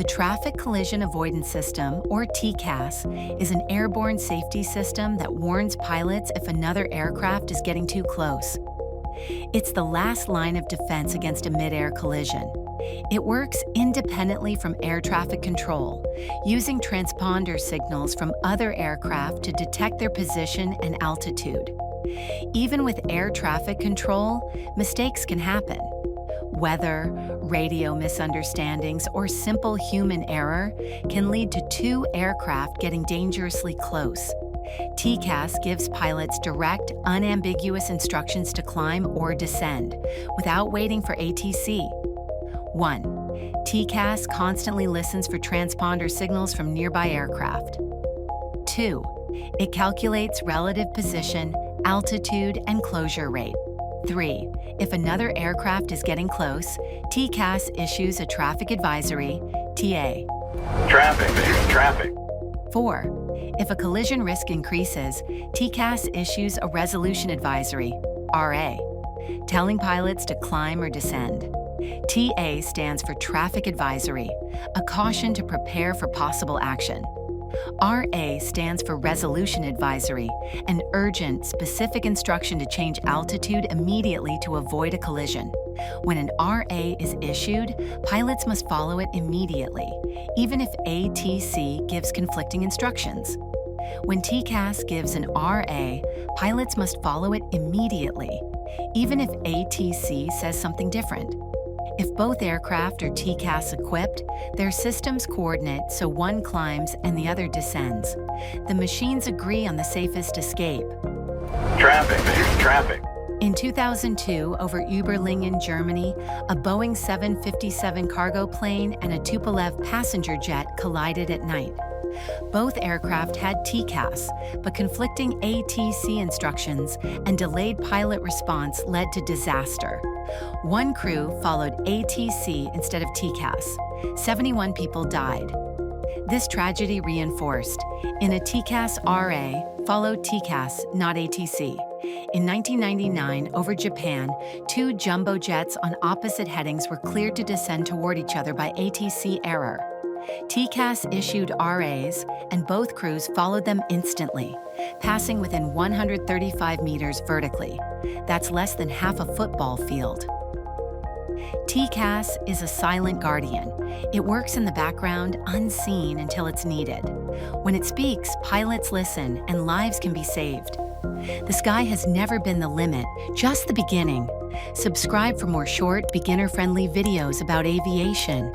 The Traffic Collision Avoidance System, or TCAS, is an airborne safety system that warns pilots if another aircraft is getting too close. It's the last line of defense against a mid-air collision. It works independently from air traffic control, using transponder signals from other aircraft to detect their position and altitude. Even with air traffic control, mistakes can happen. Weather, radio misunderstandings, or simple human error can lead to two aircraft getting dangerously close. TCAS gives pilots direct, unambiguous instructions to climb or descend, without waiting for ATC. 1. TCAS constantly listens for transponder signals from nearby aircraft. 2. It calculates relative position, altitude, and closure rate. 3. If another aircraft is getting close, TCAS issues a traffic advisory, TA. Traffic. 4. If a collision risk increases, TCAS issues a resolution advisory, RA, telling pilots to climb or descend. TA stands for Traffic Advisory, a caution to prepare for possible action. RA stands for Resolution Advisory, an urgent, specific instruction to change altitude immediately to avoid a collision. When an RA is issued, pilots must follow it immediately, even if ATC gives conflicting instructions. When TCAS gives an RA, pilots must follow it immediately, even if ATC says something different. If both aircraft are TCAS equipped, their systems coordinate so one climbs and the other descends. The machines agree on the safest escape. Traffic. In 2002, over Überlingen, Germany, a Boeing 757 cargo plane and a Tupolev passenger jet collided at night. Both aircraft had TCAS, but conflicting ATC instructions and delayed pilot response led to disaster. One crew followed ATC instead of TCAS. 71 people died. This tragedy reinforced, in a TCAS RA, followed TCAS, not ATC. In 1999, over Japan, two jumbo jets on opposite headings were cleared to descend toward each other by ATC error. TCAS issued RAs, and both crews followed them instantly, passing within 135 meters vertically. That's less than half a football field. TCAS is a silent guardian. It works in the background, unseen until it's needed. When it speaks, pilots listen, and lives can be saved. The sky has never been the limit, just the beginning. Subscribe for more short, beginner-friendly videos about aviation.